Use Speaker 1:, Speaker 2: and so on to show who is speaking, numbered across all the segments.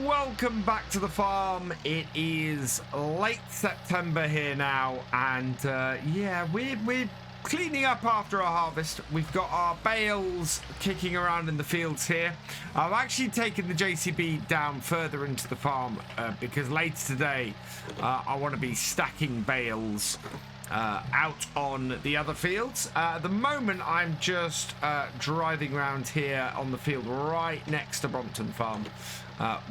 Speaker 1: welcome back to the farm. It is late September here now, and yeah, we're cleaning up after our harvest. We've got our bales kicking around in the fields here. I've actually taken the JCB down further into the farm because later today I want to be stacking bales out on the other fields. At the moment, I'm just driving around here on the field right next to Brompton Farm,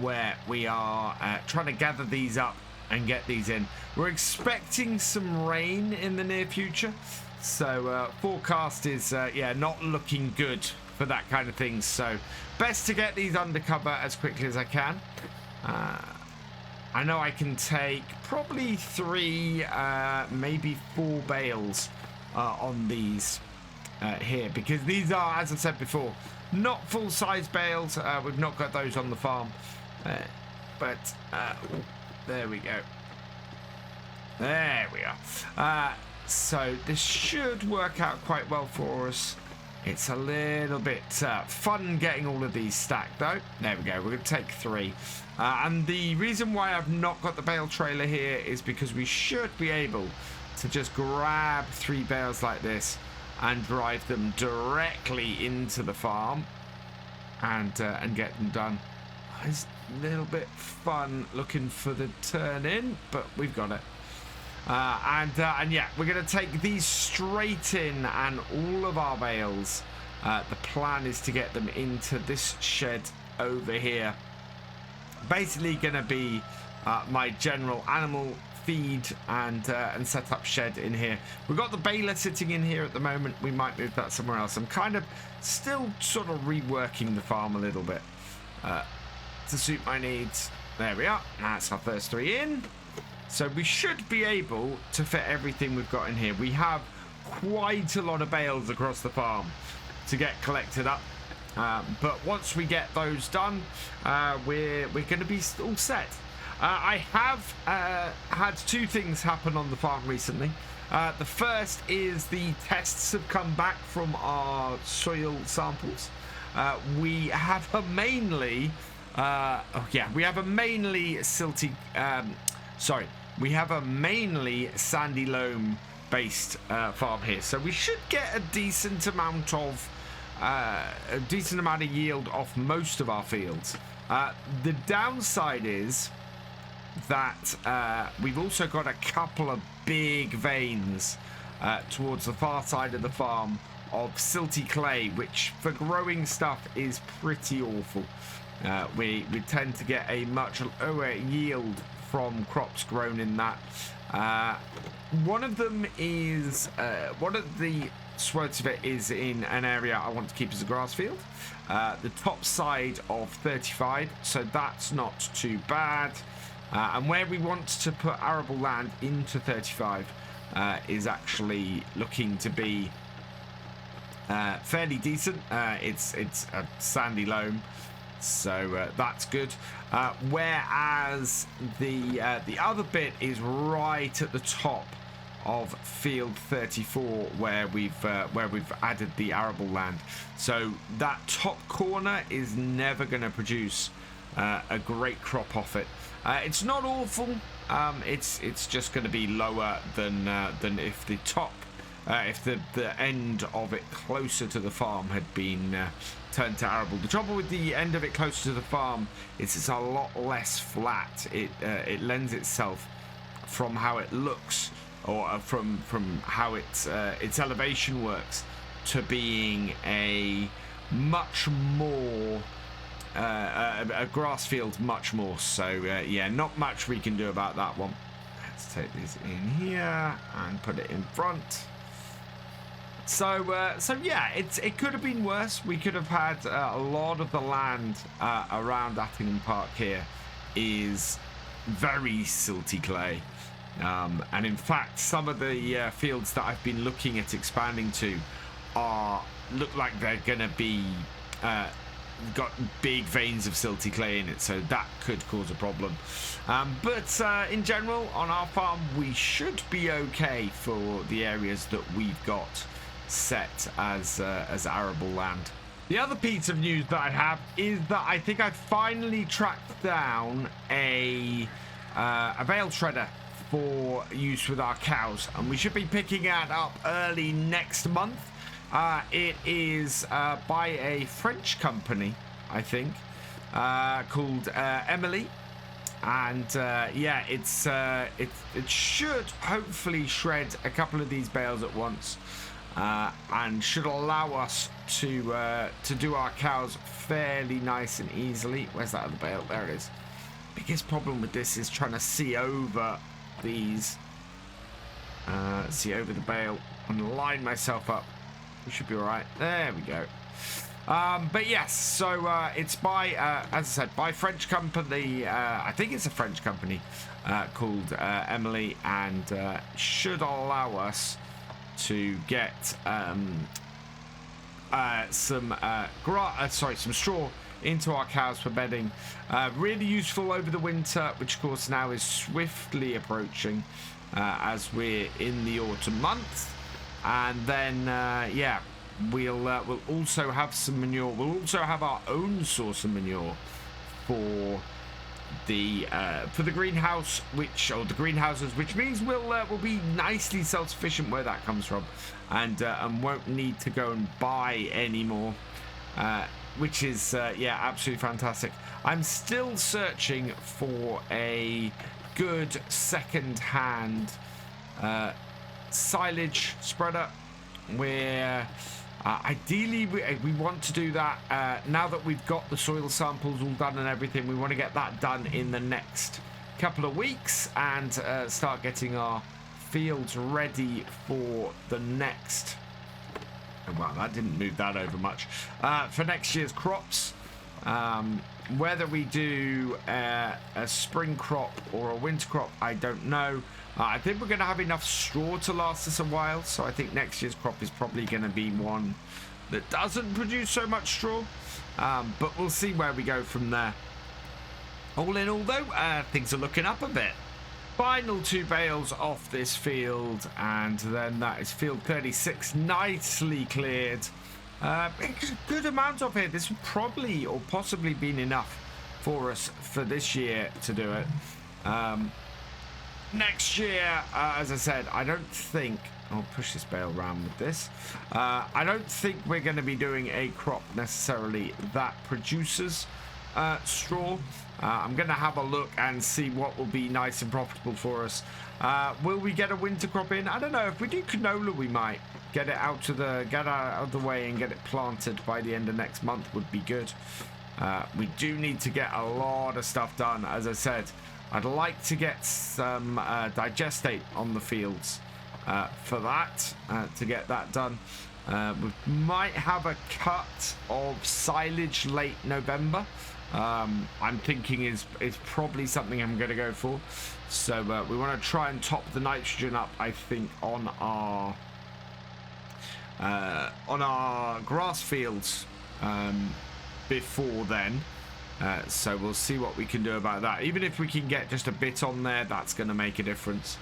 Speaker 1: where we are trying to gather these up and get these in. We're expecting some rain in the near future, so forecast is yeah, not looking good for that kind of thing. So best to get these under cover as quickly as I can. I know I can take probably 3, maybe 4 bales on these here, because these are, as I said before, not full-size bales. We've not got those on the farm, but there we go. There we are. So this should work out quite well for us. It's a little bit fun getting all of these stacked, though. There we go. We're going to take 3. And the reason why I've not got the bale trailer here is because we should be able to just grab 3 bales like this and drive them directly into the farm and get them done. It's a little bit fun looking for the turn in, but we've got it. And yeah, we're going to take these straight in, and all of our bales, the plan is to get them into this shed over here. Basically going to be my general animal feed and setup shed in here. We've got the baler sitting in here at the moment. We might move that somewhere else. I'm kind of still sort of reworking the farm a little bit to suit my needs. There we are. That's our first 3 in. So we should be able to fit everything we've got in here. We have quite a lot of bales across the farm to get collected up. But once we get those done, we're going to be all set. I have had 2 things happen on the farm recently. The first is the tests have come back from our soil samples. We have a mainly, we have a mainly silty, we have a mainly sandy loam based farm here. So we should get a decent amount of yield off most of our fields. The downside is that we've also got a couple of big veins towards the far side of the farm of silty clay, which for growing stuff is pretty awful. We tend to get a much lower yield from crops grown in that. One of them is one of the swathes of it is in an area I want to keep as a grass field, the top side of 35, so that's not too bad. And where we want to put arable land into 35 is actually looking to be fairly decent. It's a sandy loam, so that's good. Whereas the other bit is right at the top of field 34, where we've added the arable land. So that top corner is never going to produce a great crop off it. It's not awful. It's just going to be lower than if the top, if the end of it closer to the farm had been turned to arable. The trouble with the end of it closer to the farm is it's a lot less flat. It lends itself, from how it looks, or from how its elevation works, to being a much more a grass field, much more. So yeah, not much we can do about that one. Let's take this in here and put it in front. So yeah, it could have been worse. We could have had a lot of the land around Attingham Park here is very silty clay. And in fact, some of the fields that I've been looking at expanding to look like they're going to be got big veins of silty clay in it, so that could cause a problem. But in general, on our farm, we should be okay for the areas that we've got set as arable land. The other piece of news that I have is that I think I finally tracked down a bale shredder for use with our cows, and we should be picking it up early next month. It is by a French company, I think, called Emily, and yeah, it should hopefully shred a couple of these bales at once, and should allow us to do our cows fairly nice and easily. Where's that other bale? There it is. Biggest problem with this is trying to see over these, see over the bale and line myself up. We should be all right. There we go. But yes, so it's by, as I said, by French company. I think it's a French company called Emily, and should allow us to get some straw into our cows for bedding. Really useful over the winter, which of course now is swiftly approaching as we're in the autumn months. And then yeah, we'll also have some manure. We'll also have our own source of manure for the greenhouse, the greenhouses, which means we'll be nicely self-sufficient where that comes from, and won't need to go and buy anymore, which is yeah, absolutely fantastic. I'm still searching for a good second-hand silage spreader, where ideally we want to do that now that we've got the soil samples all done and everything. We want to get that done in the next couple of weeks, and start getting our fields ready for the next, well, that didn't move that over much, for next year's crops. Whether we do a spring crop or a winter crop, I don't know. I think we're going to have enough straw to last us a while, so I think next year's crop is probably going to be one that doesn't produce so much straw, but we'll see where we go from there. All in all, though, things are looking up a bit. Final 2 bales off this field, and then that is field 36, nicely cleared. A good amount of here. This would probably or possibly been enough for us for this year to do it. Next year, as I said, I don't think I'll push this bale around with this. I don't think we're going to be doing a crop necessarily that produces straw. I'm going to have a look and see what will be nice and profitable for us. Will we get a winter crop in? I don't know. If we do canola, we might get it out of the way and get it planted by the end of next month. Would be good. We do need to get a lot of stuff done. As I said, I'd like to get some digestate on the fields for that, to get that done. We might have a cut of silage late November. I'm thinking is probably something I'm going to go for. So we want to try and top the nitrogen up, I think, on our grass fields before then. So we'll see what we can do about that. Even if we can get just a bit on there, that's going to make a difference.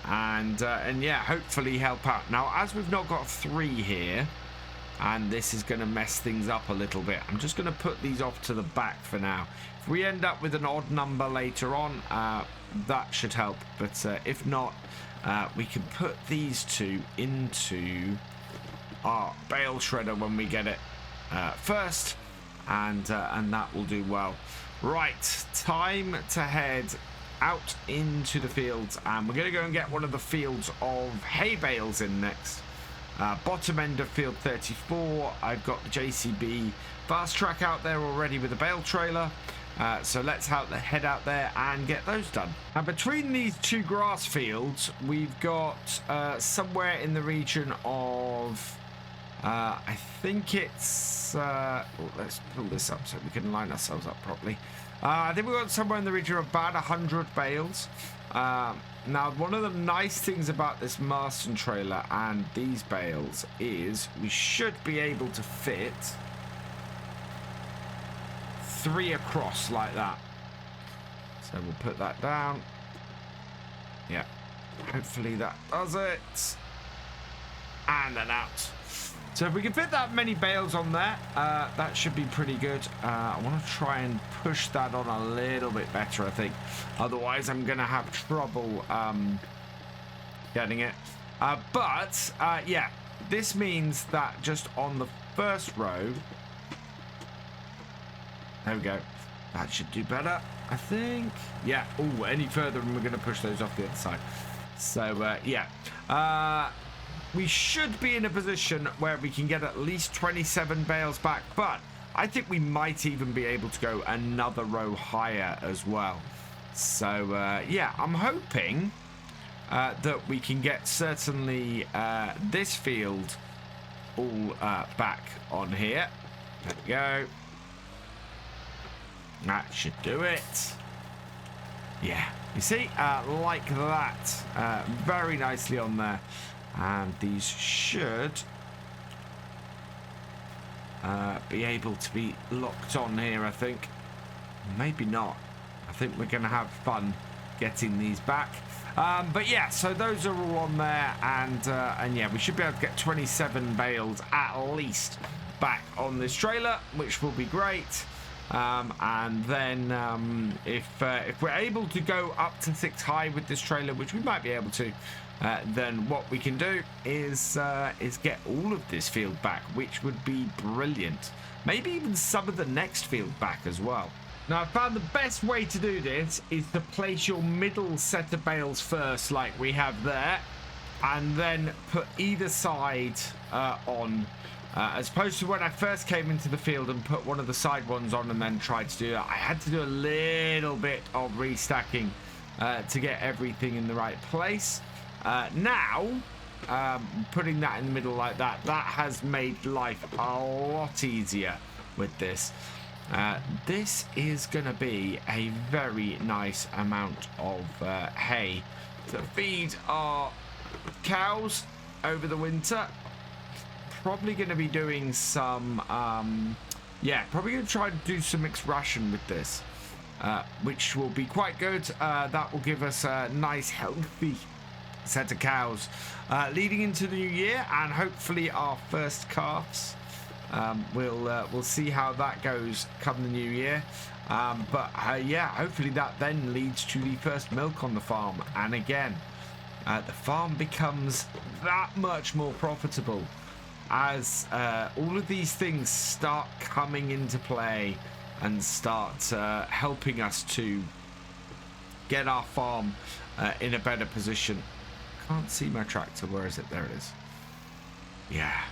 Speaker 1: And yeah, hopefully help out. Now, as we've not got 3 here, and this is going to mess things up a little bit, I'm just going to put these off to the back for now. If we end up with an odd number later on, that should help. But if not, we can put these 2 into our bale shredder when we get it first, and that will do well. Right, time to head out into the fields, and we're going to go and get one of the fields of hay bales in next. Bottom end of field 34, I've got the JCB fast track out there already with a bale trailer, so let's head out there and get those done. And between these 2 grass fields, we've got somewhere in the region of I think it's let's pull this up so we can line ourselves up properly. I think we've got somewhere in the region of about 100 bales. Now, one of the nice things about this Marston trailer and these bales is we should be able to fit 3 across like that. So we'll put that down. Yeah, hopefully that does it. And then out. So if we can fit that many bales on there, that should be pretty good. I want to try and push that on a little bit better, I think. Otherwise, I'm going to have trouble getting it. Yeah, this means that just on the first row... There we go. That should do better, I think. Yeah. Oh, any further and we're going to push those off the other side. So, yeah. We should be in a position where we can get at least 27 bales back, but I think we might even be able to go another row higher as well. So, yeah, I'm hoping that we can get certainly this field all back on here. There we go. That should do it. Yeah, you see, like that, very nicely on there. And these should be able to be locked on here, I think. Maybe not. I think we're going to have fun getting these back. But yeah, so those are all on there. And yeah, we should be able to get 27 bales at least back on this trailer, which will be great. And then if we're able to go up to 6 high with this trailer, which we might be able to, then what we can do is get all of this field back, which would be brilliant. Maybe even some of the next field back as well. Now, I found the best way to do this is to place your middle set of bales first, like we have there, and then put either side on. As opposed to when I first came into the field and put one of the side ones on and then tried to do that. I had to do a little bit of restacking to get everything in the right place. Now, putting that in the middle like that, that has made life a lot easier with this. This is going to be a very nice amount of hay to feed our cows over the winter. Probably going to be doing some, yeah, probably going to try to do some mixed ration with this, which will be quite good. That will give us a nice, healthy set of cows leading into the new year, and hopefully our first calves. We'll see how that goes come the new year. Yeah, hopefully that then leads to the first milk on the farm, and again, the farm becomes that much more profitable as all of these things start coming into play and start helping us to get our farm in a better position. Can't see my tractor. Where is it? There it is. Yeah.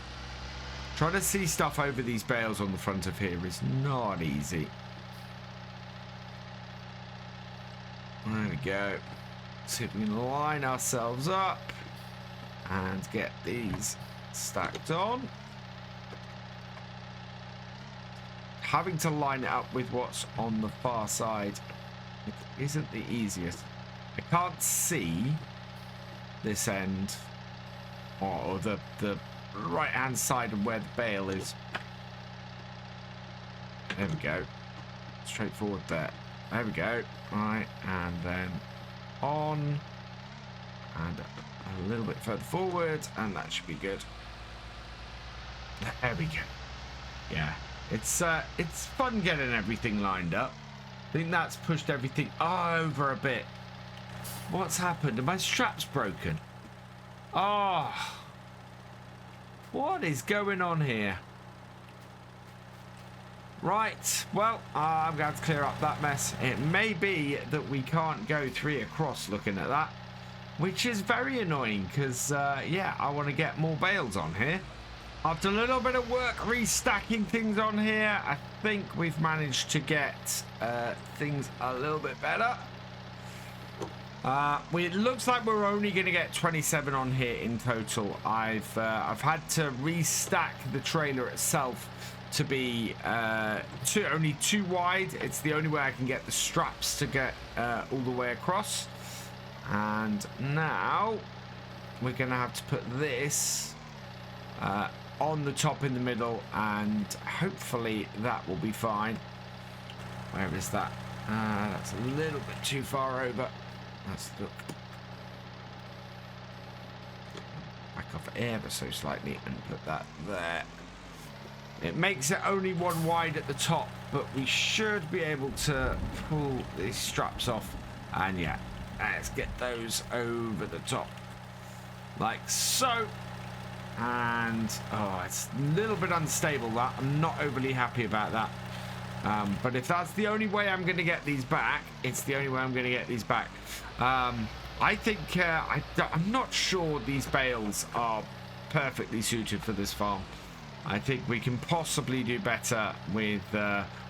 Speaker 1: Trying to see stuff over these bales on the front of here is not easy. There we go. See if we can line ourselves up and get these stacked on. Having to line it up with what's on the far side, it isn't the easiest. I can't see this end or the right hand side of where the bale is. There we go. Straightforward there. There we go. Right, and then on and a little bit further forward, and that should be good. There we go. Yeah, it's fun getting everything lined up. I think that's pushed everything over a bit. What's happened? Are my straps broken? Oh, what is going on here? Right, well, I'm going to have to clear up that mess. It may be that we can't go 3 across looking at that, which is very annoying because, yeah, I want to get more bales on here. After a little bit of work restacking things on here, I think we've managed to get things a little bit better. It looks like we're only going to get 27 on here in total. I've had to restack the trailer itself to be only 2 wide. It's the only way I can get the straps to get all the way across. And now we're going to have to put this on the top in the middle, and hopefully that will be fine. Where is that? That's a little bit too far over. Let's look. Back off up ever so slightly and put that there. It makes it only one wide at the top, but we should be able to pull these straps off. And yeah, let's get those over the top. Like so. And, oh, it's a little bit unstable, that. I'm not overly happy about that. But if that's the only way I'm going to get these back, it's the only way I'm going to get these back. I think, I'm not sure these bales are perfectly suited for this farm. I think we can possibly do better with,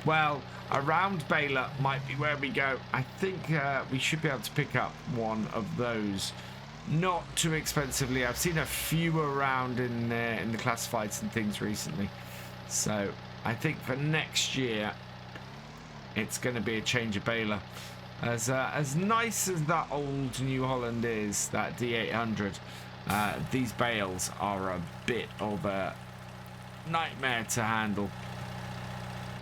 Speaker 1: well, a round baler might be where we go. I think we should be able to pick up one of those. Not too expensively. I've seen a few around in the classifieds and things recently. So I think for next year, it's going to be a change of baler. As nice as that old New Holland is, that D800, these bales are a bit of a nightmare to handle.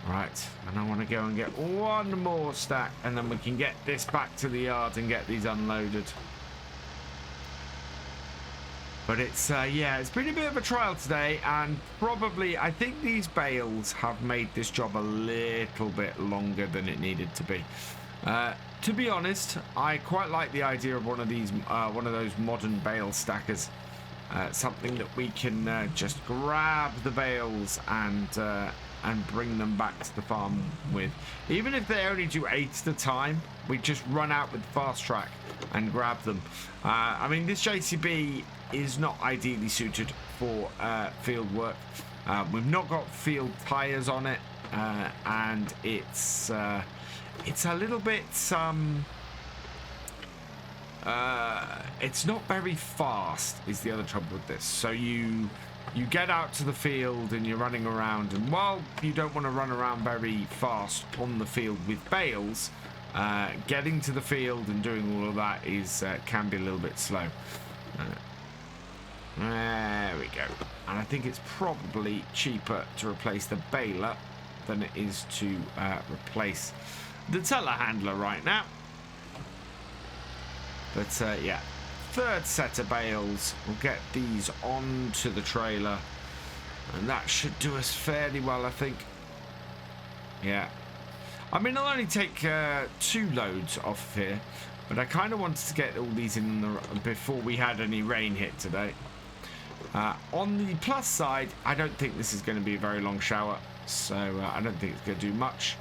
Speaker 1: Right, and I want to go and get one more stack, and then we can get this back to the yard and get these unloaded. But it's, yeah, it's been a bit of a trial today, and probably, I think these bales have made this job a little bit longer than it needed to be. To be honest, I quite like the idea of one of those modern bale stackers. Something that we can just grab the bales and bring them back to the farm with. Even if they only do 8 at a time, we just run out with fast track and grab them. I mean, this JCB is not ideally suited for field work. We've not got field tires on it, and it's a little bit it's not very fast is the other trouble with this. So you get out to the field and you're running around, and while you don't want to run around very fast on the field with bales, getting to the field and doing all of that is can be a little bit slow. There we go. And I think it's probably cheaper to replace the baler than it is to replace the telehandler right now. But yeah, third set of bales. We'll get these onto the trailer, and that should do us fairly well, I think. Yeah. I mean, I'll only take 2 loads off here, but I kind of wanted to get all these in before we had any rain hit today. On the plus side, I don't think this is going to be a very long shower, so I don't think it's going to do much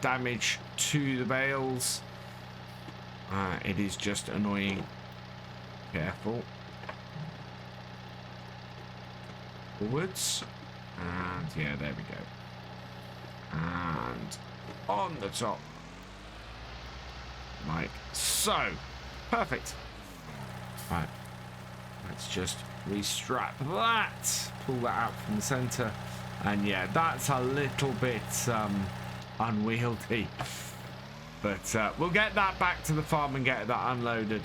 Speaker 1: damage to the bales. It is just annoying. Careful. Forwards. And yeah, there we go. And on the top. Like so. Perfect. Right. Let's just restrap that. Pull that out from the center. And yeah, that's a little bit unwieldy. But we'll get that back to the farm and get that unloaded.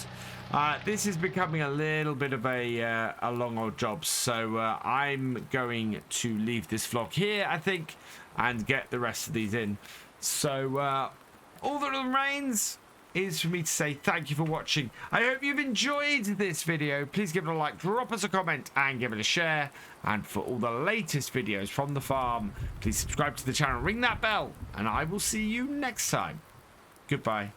Speaker 1: This is becoming a little bit of a long old job, so I'm going to leave this vlog here, I think, and get the rest of these in. So all that remains is for me to say thank you for watching. I hope you've enjoyed this video. Please give it a like, drop us a comment, and give it a share. And for all the latest videos from the farm, please subscribe to the channel, ring that bell, and I will see you next time. Goodbye.